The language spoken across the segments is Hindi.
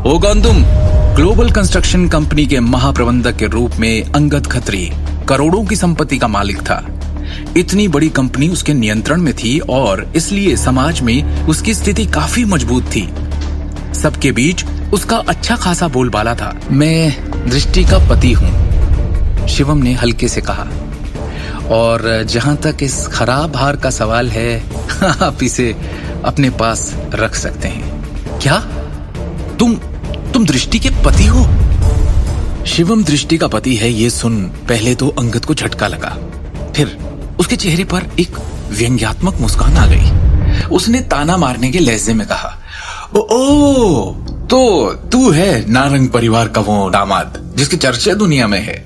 हो कौन तुम? ग्लोबल कंस्ट्रक्शन कंपनी के महाप्रबंधक के रूप में अंगद खत्री करोड़ों की संपत्ति का मालिक था। इतनी बड़ी कंपनी उसके नियंत्रण में थी और इसलिए समाज में उसकी स्थिति काफी मजबूत थी। सबके बीच उसका अच्छा खासा बोलबाला था। मैं दृष्टि का पति हूं, शिवम ने हल्के से कहा, और जहां तक इस खराब हार का सवाल है, आप इसे अपने पास रख सकते हैं। क्या? तुम दृष्टि के पति हो? शिवम दृष्टि का पति है, ये सुन पहले तो अंगद को झटका लगा। फिर उसके चेहरे पर एक व्यंग्यात्मक मुस्कान आ गई। उसने ताना मारने के लहजे में कहा, ओ तो तू है नारंग परिवार का वो दामाद जिसके चर्चे दुनिया में है।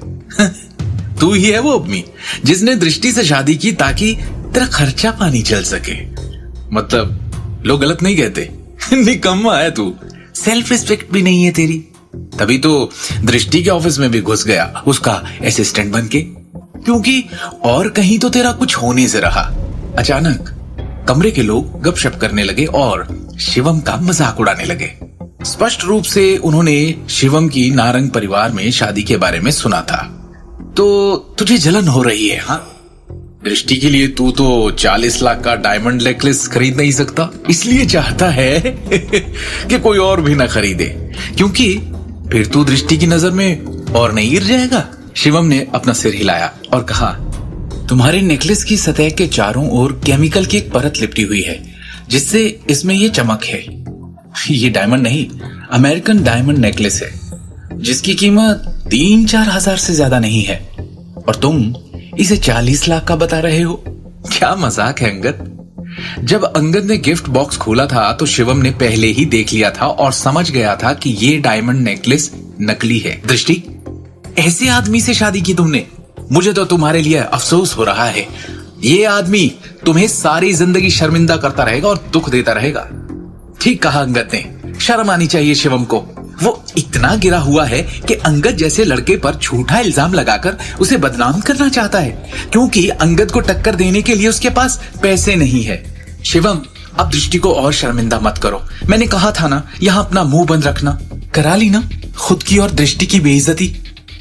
तू ही है वो आदमी जिसने दृष्टि से शादी की ताकि तेरा खर्चा पानी चल सके। मतलब लोग गलत नहीं कहते? निकम्मा है तू, सेल्फ रिस्पेक्ट भी नहीं है तेरी। तभी तो दृष्टि के ऑफिस में भी घुस गया उसका असिस्टेंट बनके, क्योंकि और कहीं तो तेरा कुछ होने से रहा। अचानक कमरे के लोग गपशप करने लगे और शिवम का मजाक उड़ाने लगे। स्पष्ट रूप से उन्होंने शिवम की नारंग परिवार में शादी के बारे में सुना था। तो तुझे जलन हो रही है? हाँ, दृष्टि के लिए तू तो 40 लाख का डायमंड नेकलेस खरीद नहीं सकता, इसलिए चाहता है कि कोई और भी ना खरीदे, क्योंकि फिर तू दृष्टि की नजर में और नहीं गिर जाएगा। शिवम ने अपना सिर हिलाया और कहा, तुम्हारे नेकलेस की सतह के चारों ओर केमिकल की एक परत लिपटी हुई है जिससे इसमें ये चमक है। ये डायमंड नहीं, अमेरिकन डायमंड नेकलेस है जिसकी कीमत 3-4 हजार से ज्यादा नहीं है, और तुम इसे 40 लाख का बता रहे हो। क्या मजाक है अंगद? जब अंगद ने गिफ्ट बॉक्स खोला था तो शिवम ने पहले ही देख लिया था और समझ गया था कि ये डायमंड नेकलेस नकली है। दृष्टि, ऐसे आदमी से शादी की तुमने? मुझे तो तुम्हारे लिए अफसोस हो रहा है। ये आदमी तुम्हें सारी जिंदगी शर्मिंदा करता रहेगा और दुख देता रहेगा। ठीक कहा अंगद ने, शर्म आनी चाहिए शिवम को। वो इतना गिरा हुआ है कि अंगद जैसे लड़के पर झूठा इल्जाम लगाकर उसे बदनाम करना चाहता है, क्योंकि अंगद को टक्कर देने के लिए उसके पास पैसे नहीं है। शिवम, अब दृष्टि को और शर्मिंदा मत करो। मैंने कहा था ना, यहाँ अपना मुंह बंद रखना। करा ली ना खुद की और दृष्टि की बेइज्जती।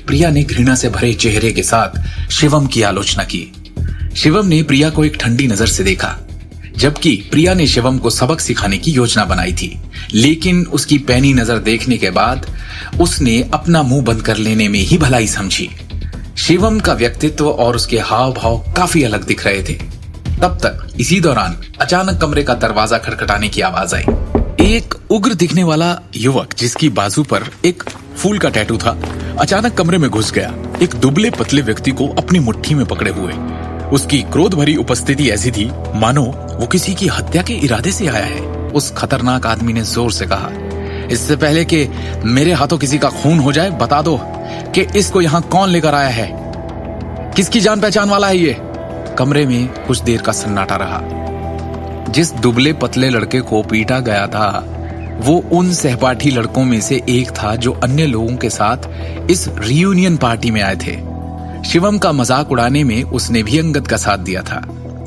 प्रिया ने घृणा से भरे चेहरे के साथ शिवम की आलोचना की। शिवम ने प्रिया को एक ठंडी नजर से देखा, जबकि प्रिया ने शिवम को सबक सिखाने की योजना बनाई थी, लेकिन उसकी पैनी नजर देखने के बाद उसने अपना मुंह बंद कर लेने में ही भलाई समझी। शिवम का व्यक्तित्व और उसके हाव भाव काफी अलग दिख रहे थे। तब तक इसी दौरान अचानक कमरे का दरवाजा खटखटाने की आवाज आई। एक उग्र दिखने वाला युवक जिसकी बाजू पर एक फूल का टैटू था, अचानक कमरे में घुस गया, एक दुबले पतले व्यक्ति को अपनी मुट्ठी में पकड़े हुए। उसकी क्रोध भरी उपस्थिति ऐसी थी मानो वो किसी की हत्या के इरादे से आया है। उस खतरनाक आदमी ने जोर से कहा, इससे पहले कि मेरे हाथों किसी का खून हो जाए, बता दो कि इसको यहाँ कौन लेकर आया है, किसकी जान पहचान वाला है ये? कमरे में कुछ देर का सन्नाटा रहा। जिस दुबले पतले लड़के को पीटा गया था वो उन सहपाठी लड़कों में से एक था जो अन्य लोगों के साथ इस रियूनियन पार्टी में आए थे। शिवम का मजाक उड़ाने में उसने भी अंगद का साथ दिया था।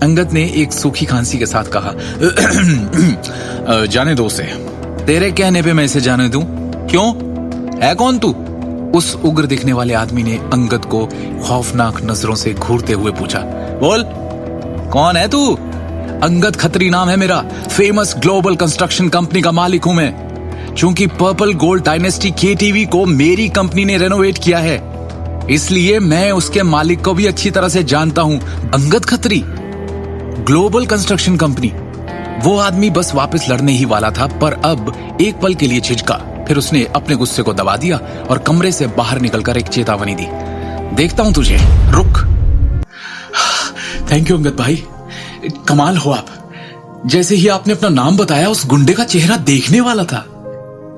अंगद ने एक सूखी खांसी के साथ कहा, जाने दो उसे। तेरे कहने पे मैं इसे जाने दूं? क्यों? है कौन तू? उस उग्र दिखने वाले आदमी ने अंगद को खौफनाक नजरों से घूरते हुए पूछा। बोल, कौन है तू? अंगद खत्री नाम है मेरा, फेमस ग्लोबल कंस्ट्रक्शन कंपनी का मालिक हूं मैं। चूंकि पर्पल गोल्ड डायनेस्टी केटीवी को मेरी कंपनी ने रेनोवेट किया है, इसलिए मैं उसके मालिक को भी अच्छी तरह से जानता हूं। Angad Khatri, global construction company. वो आदमी बस वापस लड़ने ही वाला था, पर अब एक पल के लिए झिझका, फिर उसने अपने गुस्से को दबा दिया और कमरे से बाहर निकलकर एक चेतावनी दी। देखता हूं तुझे, रुक। थैंक यू अंगद भाई, कमाल हो आप। जैसे ही आपने अपना नाम बताया उस गुंडे का चेहरा देखने वाला था।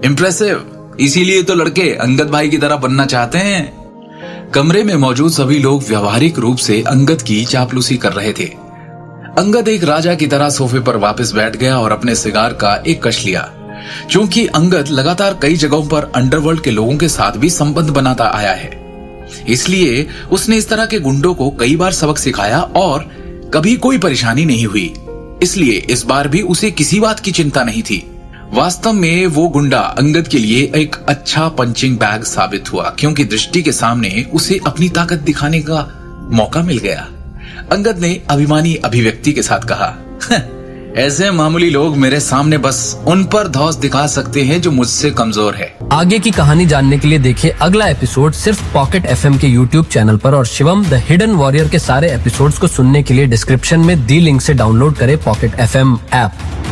इंप्रेसिव, इसीलिए तो लड़के अंगद भाई की तरह बनना चाहते हैं। कमरे में मौजूद सभी लोग व्यवहारिक रूप से अंगद की चापलूसी कर रहे थे। अंगद एक राजा की तरह सोफे पर वापस बैठ गया और अपने सिगार का एक कश लिया। क्योंकि अंगद लगातार कई जगहों पर अंडरवर्ल्ड के लोगों के साथ भी संबंध बनाता आया है, इसलिए उसने इस तरह के गुंडों को कई बार सबक सिखाया और कभी कोई परेशानी नहीं हुई। इसलिए इस बार भी उसे किसी बात की चिंता नहीं थी। वास्तव में वो गुंडा अंगद के लिए एक अच्छा पंचिंग बैग साबित हुआ, क्योंकि दृष्टि के सामने उसे अपनी ताकत दिखाने का मौका मिल गया। अंगद ने अभिमानी अभिव्यक्ति के साथ कहा, ऐसे मामूली लोग मेरे सामने बस उन पर धौंस दिखा सकते हैं जो मुझसे कमजोर है। आगे की कहानी जानने के लिए देखिए अगला एपिसोड सिर्फ पॉकेट एफएम के यूट्यूब चैनल पर, और शिवम द हिडन वॉरियर के सारे एपिसोड्स को सुनने के लिए डिस्क्रिप्शन में दी लिंक से डाउनलोड करें पॉकेट एफएम ऐप।